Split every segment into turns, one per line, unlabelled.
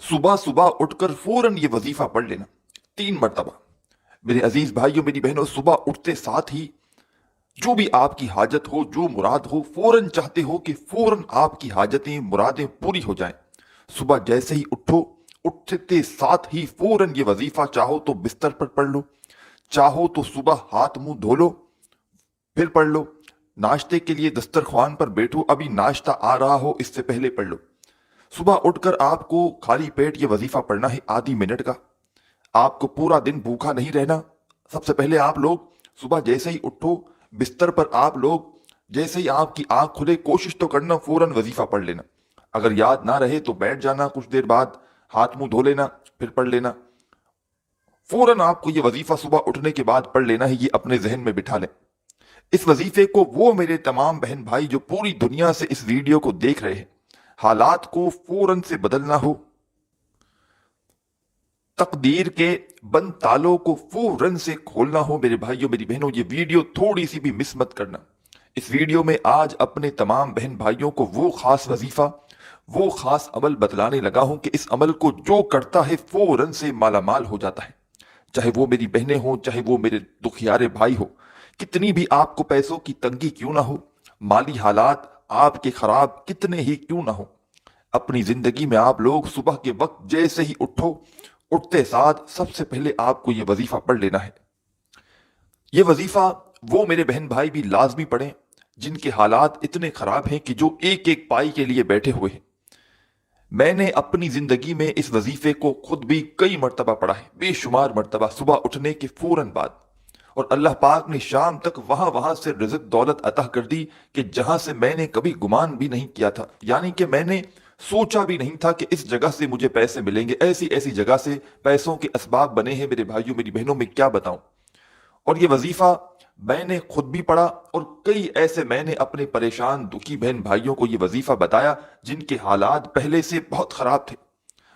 सुबह सुबह उठकर फौरन ये वजीफा पढ़ लेना 3 मरतबा। मेरे अजीज भाइयों मेरी बहनों, सुबह उठते साथ ही जो भी आपकी हाजत हो, जो मुराद हो, फौरन चाहते हो कि फौरन आपकी हाजतें मुरादें पूरी हो जाएं, सुबह जैसे ही उठो, उठते साथ ही फौरन ये वजीफा चाहो तो बिस्तर पर पढ़ लो, चाहो तो सुबह हाथ मुंह धो लो फिर पढ़ लो, नाश्ते के लिए दस्तरख्वान पर बैठो, अभी नाश्ता आ रहा हो इससे पहले पढ़ लो। सुबह उठकर आपको खाली पेट ये वजीफा पढ़ना है आधी मिनट का। आपको पूरा दिन भूखा नहीं रहना। सबसे पहले आप लोग सुबह जैसे ही उठो, बिस्तर पर आप लोग जैसे ही आपकी आंख खुले, कोशिश तो करना फौरन वजीफा पढ़ लेना। अगर याद ना रहे तो बैठ जाना, कुछ देर बाद हाथ मुंह धो लेना फिर पढ़ लेना। फौरन आपको ये वजीफा सुबह उठने के बाद पढ़ लेना है, ये अपने जहन में बिठा लें। इस वजीफे को वो मेरे तमाम बहन भाई जो पूरी दुनिया से इस वीडियो को देख रहे हैं, हालात को फौरन से बदलना हो, तकदीर के बंद तालों को फौरन से खोलना हो, मेरे भाइयों मेरी बहनों, ये वीडियो थोड़ी सी भी मिस मत करना। इस वीडियो में आज अपने तमाम बहन भाइयों को वो खास वजीफा, वो खास अमल बतलाने लगा हूं कि इस अमल को जो करता है फौरन से मालामाल हो जाता है। चाहे वो मेरी बहनें हो, चाहे वो मेरे दुखियारे भाई हो, कितनी भी आपको पैसों की तंगी क्यों ना हो, माली हालात आपके खराब कितने ही क्यों ना हो, अपनी जिंदगी में आप लोग सुबह के वक्त जैसे ही उठो, उठते साथ सबसे पहले आपको यह वजीफा पढ़ लेना है। यह वजीफा वो मेरे बहन भाई भी लाजमी पढ़ें जिनके हालात इतने खराब हैं कि जो एक एक पाई के लिए बैठे हुए हैं। मैंने अपनी जिंदगी में इस वजीफे को खुद भी कई मरतबा पढ़ा है, बेशुमार मरतबा, सुबह उठने के फौरन बाद। और अल्लाह पाक ने शाम तक वहां वहां से रिज़्क़ दौलत अता कर दी कि जहां से मैंने कभी गुमान भी नहीं किया था, यानी कि मैंने सोचा भी नहीं था कि इस जगह से मुझे पैसे मिलेंगे। ऐसी ऐसी जगह से पैसों के असबाब बने हैं मेरे भाइयों मेरी बहनों, में क्या बताऊं। और ये वजीफा मैंने खुद भी पढ़ा और कई ऐसे मैंने अपने परेशान दुखी बहन भाइयों को ये वजीफा बताया जिनके हालात पहले से बहुत खराब थे।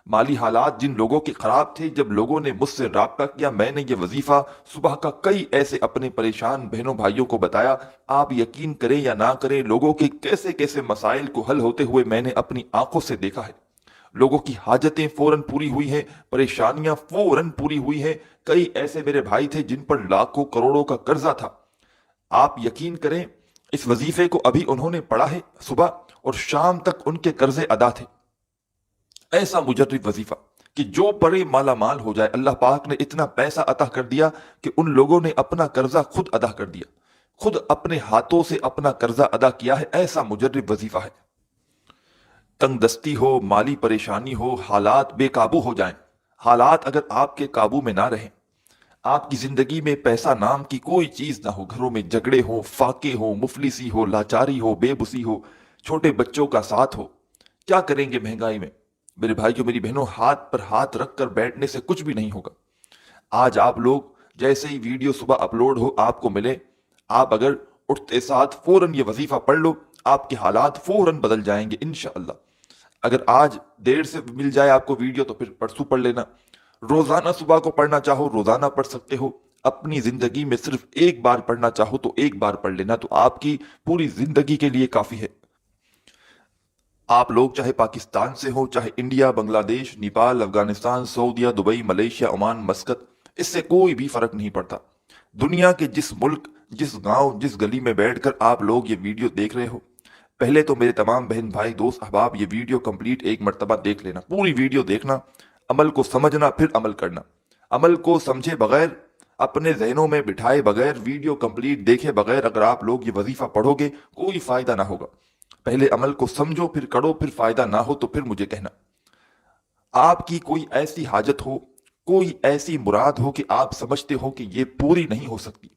माली हालात जिन लोगों के खराब थे, जब लोगों ने मुझसे राब्ता किया, मैंने ये वजीफा सुबह का कई ऐसे अपने परेशान बहनों भाइयों को बताया। आप यकीन करें या ना करें, लोगों के कैसे कैसे मसाइल को हल होते हुए मैंने अपनी आंखों से देखा है। लोगों की हाजतें फौरन पूरी हुई हैं, परेशानियां फौरन पूरी हुई हैं। कई ऐसे मेरे भाई थे जिन पर लाखों करोड़ों का कर्जा था। आप यकीन करें, इस वजीफे को अभी उन्होंने पढ़ा है सुबह और शाम तक उनके कर्जे अदा थे। ऐसा मुजर्रिब वजीफा कि जो पढ़े माला माल हो जाए। अल्लाह पाक ने इतना पैसा अता कर दिया कि उन लोगों ने अपना कर्जा खुद अदा कर दिया, खुद अपने हाथों से अपना कर्जा अदा किया है। ऐसा मुजर्रिब वजीफा है। तंगदस्ती हो, माली परेशानी हो, हालात बेकाबू हो जाएं, हालात अगर आपके काबू में ना रहें, आपकी जिंदगी में पैसा नाम की कोई चीज ना हो, घरों में झगड़े हो, फाके हो, मुफलिसी हो, लाचारी हो, बेबसी हो, छोटे बच्चों का साथ हो, क्या करेंगे महंगाई में। मेरे भाइयों मेरी बहनों, हाथ पर हाथ रखकर बैठने से कुछ भी नहीं होगा। आज आप लोग जैसे ही वीडियो सुबह अपलोड हो आपको मिले, आप अगर उठते साथ फौरन ये वजीफा पढ़ लो, आपके हालात फौरन बदल जाएंगे इंशाअल्लाह। अगर आज देर से मिल जाए आपको वीडियो तो फिर परसों पढ़ लेना। रोजाना सुबह को पढ़ना चाहो रोजाना पढ़ सकते हो। अपनी जिंदगी में सिर्फ एक बार पढ़ना चाहो तो एक बार पढ़ लेना, तो आपकी पूरी जिंदगी के लिए काफी है। आप लोग चाहे पाकिस्तान से हो, चाहे इंडिया, बांग्लादेश, नेपाल, अफगानिस्तान, सऊदीया, दुबई, मलेशिया, ओमान, मस्कत, इससे कोई भी फर्क नहीं पड़ता। दुनिया के जिस मुल्क, जिस गांव, जिस गली में बैठकर आप लोग ये वीडियो देख रहे हो, पहले तो मेरे तमाम बहन भाई दोस्त अहबाब ये वीडियो कंप्लीट एक मर्तबा देख लेना, पूरी वीडियो देखना, अमल को समझना फिर अमल करना। अमल को समझे बगैर, अपने जहनों में बिठाए बगैर, वीडियो कंप्लीट देखे बगैर अगर आप लोग ये वजीफा पढ़ोगे कोई फायदा ना होगा। पहले अमल को समझो फिर करो, फिर फायदा ना हो तो फिर मुझे कहना। आपकी कोई ऐसी हाजत हो, कोई ऐसी मुराद हो कि आप समझते हो कि ये पूरी नहीं हो सकती,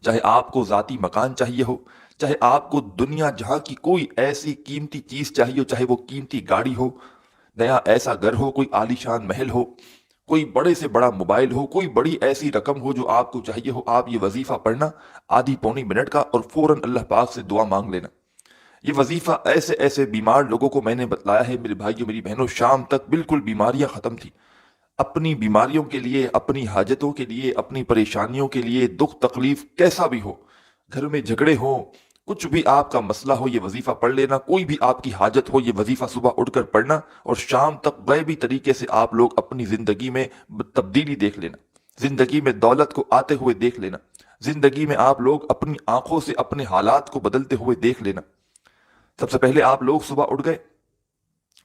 चाहे आपको जाती मकान चाहिए हो, चाहे आपको दुनिया जहां की कोई ऐसी कीमती चीज चाहिए हो, चाहे वो कीमती गाड़ी हो, नया ऐसा घर हो, कोई आलीशान महल हो, कोई बड़े से बड़ा मोबाइल हो, कोई बड़ी ऐसी रकम हो जो आपको चाहिए हो, आप ये वजीफा पढ़ना आधी पौनी मिनट का और फौरन अल्लाह पाक से दुआ मांग लेना। ये वजीफा ऐसे ऐसे बीमार लोगों को मैंने बतलाया है मेरे भाइयों मेरी बहनों, शाम तक बिल्कुल बीमारियां खत्म थी। अपनी बीमारियों के लिए, अपनी हाजतों के लिए, अपनी परेशानियों के लिए, दुख तकलीफ कैसा भी हो, घर में झगड़े हो, कुछ भी आपका मसला हो ये वजीफा पढ़ लेना, कोई भी आपकी हाजत हो ये वजीफा सुबह उठकर पढ़ना, और शाम तक गैबी तरीके से आप लोग अपनी जिंदगी में तब्दीली देख लेना, जिंदगी में दौलत को आते हुए देख लेना, जिंदगी में आप लोग अपनी आंखों से अपने हालात को बदलते हुए देख लेना। सबसे पहले आप लोग सुबह उठ गए,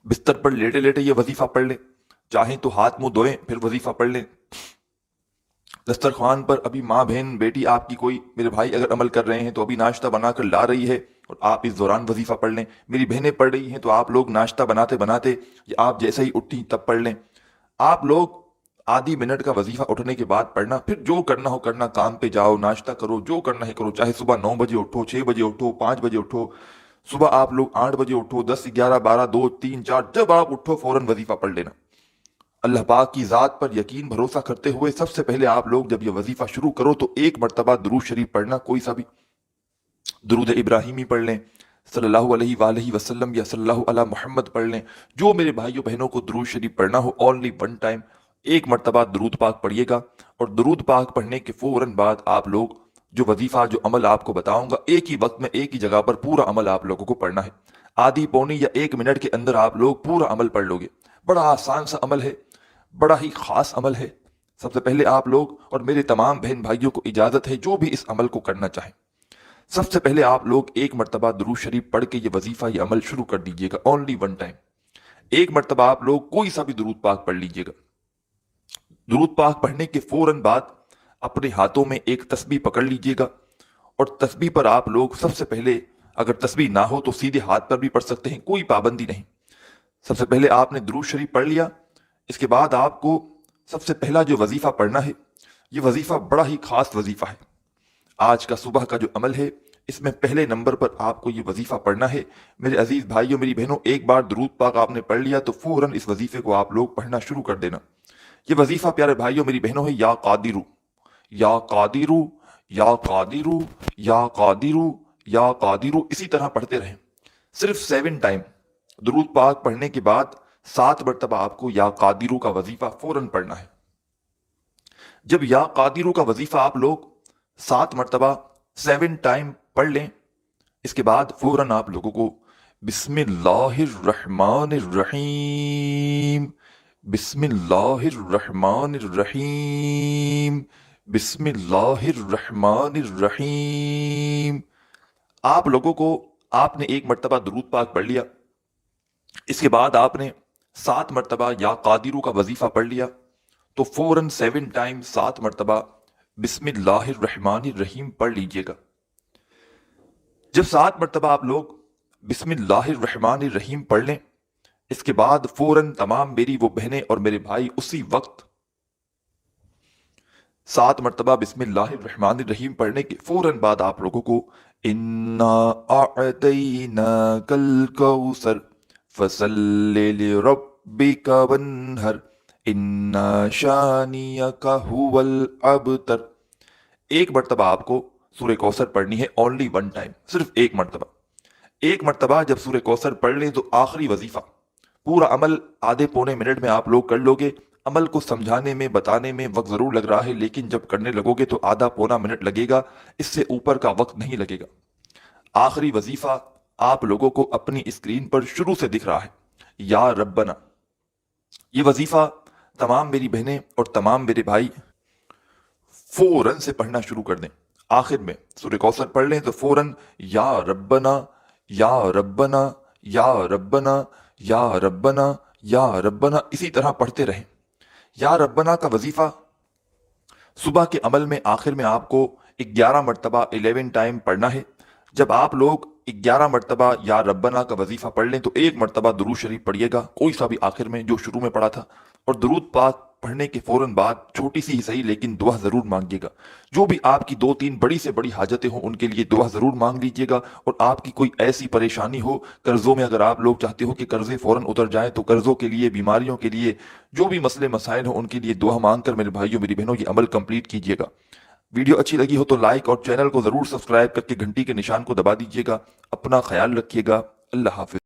बिस्तर पर लेटे लेटे ये वजीफा पढ़ लें, चाहें तो हाथ मुंह धोएं फिर वजीफा पढ़ लें। दस्तरखान पर अभी माँ बहन बेटी आपकी कोई मेरे भाई अगर अमल कर रहे हैं तो अभी नाश्ता बनाकर ला रही है और आप इस दौरान वजीफा पढ़ लें। मेरी बहनें पढ़ रही हैं तो आप लोग नाश्ता बनाते बनाते या आप जैसे ही उठी तब पढ़ लें। आप लोग आधी मिनट का वजीफा उठने के बाद पढ़ना, फिर जो करना हो करना, काम पे जाओ, नाश्ता करो, जो करना है करो, चाहे सुबह 9 बजे उठो, 6 बजे उठो, 5 बजे उठो, सुबह आप लोग 8 बजे उठो, 10, 11, 12, 2, 3, 4, जब आप उठो फौरन वजीफा पढ़ लेना। अल्लाह पाक की ज़ात पर यकीन भरोसा करते हुए सबसे पहले आप लोग जब ये वजीफा शुरू करो तो एक मरतबा दुरूद शरीफ पढ़ना, कोई सा भी दुरूद इब्राहिमी पढ़ लें, सल्लल्लाहु अलैहि वसल्लम या सल्लल्लाहु अला मोहम्मद पढ़ लें। जो मेरे भाइयों बहनों को दुरूद शरीफ पढ़ना हो ओनली वन टाइम एक मरतबा दुरूद पाक पढ़िएगा, और दुरूद पाक पढ़ने के फौरन बाद आप लोग जो वजीफा जो अमल आपको बताऊंगा एक ही वक्त में एक ही जगह पर पूरा अमल आप लोगों को पढ़ना है। आधी पौनी या 1 मिनट के अंदर आप लोग पूरा अमल पढ़ लोगे। बड़ा आसान सा अमल है, बड़ा ही खास अमल है। सबसे पहले आप लोग और मेरे तमाम बहन भाइयों को इजाजत है जो भी इस अमल को करना चाहें, सबसे पहले आप लोग एक मरतबा दुरूद शरीफ पढ़ के ये वजीफा ये अमल शुरू कर दीजिएगा ओनली वन टाइम। एक मरतबा आप लोग कोई सा भी दुरूद पाक पढ़ लीजिएगा। दुरूद पाक पढ़ने के फौरन बाद अपने हाथों में एक तस्बीह पकड़ लीजिएगा, और तस्बीह पर आप लोग सबसे पहले, अगर तस्बीह ना हो तो सीधे हाथ पर भी पढ़ सकते हैं, कोई पाबंदी नहीं। सबसे पहले आपने दुरूद शरीफ पढ़ लिया, इसके बाद आपको सबसे पहला जो वजीफा पढ़ना है, ये वजीफा बड़ा ही खास वजीफा है। आज का सुबह का जो अमल है इसमें पहले नंबर पर आपको ये वजीफा पढ़ना है। मेरे अजीज भाइयों मेरी बहनों, एक बार दुरूद पाक आपने पढ़ लिया तो फौरन इस वजीफे को आप लोग पढ़ना शुरू कर देना। ये वजीफा प्यारे भाइयों मेरी बहनों है, या कादिरू या कादिरू या कादिरू या कादिरू या कादिरू, इसी तरह पढ़ते रहें। सिर्फ 7 टाइम दुरूद पाक पढ़ने के बाद 7 मरतबा आपको या कादिरू का वजीफा फौरन पढ़ना है। जब या कादिरू का वजीफा आप लोग 7 मरतबा 7 टाइम पढ़ लें, इसके बाद फौरन आप लोगों को बिस्मिल्लाहिर्रहमानिर्रहीम बिस्मिल्लाहिर्रहमानिर्रहीम बिस्मिल्लाहिर्रहमानिर्रहीम, आप लोगों को आपने एक मरतबा दुरूद पाक पढ़ लिया, इसके बाद आपने 7 मरतबा या कादिरू का वजीफा पढ़ लिया, तो फौरन 7 टाइम 7 मरतबा बिस्मिल्लाहिर्रहमानिर्रहीम पढ़ लीजिएगा। जब 7 मरतबा आप लोग बिस्मिल्लाहिर्रहमानिर्रहीम पढ़ लें, इसके बाद फौरन तमाम मेरी वो बहनें और मेरे भाई उसी वक्त 7 मरतबा बिस्मिल्लाहिर्रहमानिर्रहीम पढ़ने के फौरन बाद आप लोगों को इन्ना अअतैनाकल कौसर फसल्लि लिरब्बिका वन्हर इन्ना शानियका हुवल अबतर, एक मरतबा आपको सूरह कौसर पढ़नी है ओनली वन टाइम, सिर्फ एक मरतबा। एक मरतबा जब सूरह कौसर पढ़ लें तो आखिरी वजीफा पूरा अमल आधे पौने मिनट में आप लोग कर लोगे। अमल को समझाने में बताने में वक्त जरूर लग रहा है, लेकिन जब करने लगोगे तो आधा पौना मिनट लगेगा, इससे ऊपर का वक्त नहीं लगेगा। आखिरी वजीफा आप लोगों को अपनी स्क्रीन पर शुरू से दिख रहा है, या रब्बना। ये वजीफा तमाम मेरी बहनें और तमाम मेरे भाई फौरन से पढ़ना शुरू कर दें। आखिर में सूरह कौसर पढ़ लें तो फौरन या रब्बना या रब्बना या रब्बना या रब्बना या रब्बना इसी तरह पढ़ते रहें। या रब्बना का वजीफा सुबह के अमल में आखिर में आपको 11 मरतबा 11 टाइम पढ़ना है। जब आप लोग 11 मरतबा या रब्बना का वजीफा पढ़ लें तो एक मरतबा दुरूद शरीफ पढ़िएगा, कोई सा भी आखिर में जो शुरू में पढ़ा था, और दुरूद पाक पढ़ने के फौरन बाद छोटी सी ही सही लेकिन दुआ जरूर मांगिएगा। जो भी आपकी 2-3 बड़ी से बड़ी हाजतें हों उनके लिए दुआ जरूर मांग लीजिएगा। और आपकी कोई ऐसी परेशानी हो, कर्जों में अगर आप लोग चाहते हो कि कर्जे फौरन उतर जाए तो कर्जों के लिए, बीमारियों के लिए, जो भी मसले मसाइल हो उनके लिए दुआ मांगकर मेरे भाइयों मेरी बहनों ये अमल कंप्लीट कीजिएगा। वीडियो अच्छी लगी हो तो लाइक और चैनल को जरूर सब्सक्राइब करके घंटी के निशान को दबा दीजिएगा। अपना ख्याल रखिएगा। अल्लाह हाफिज।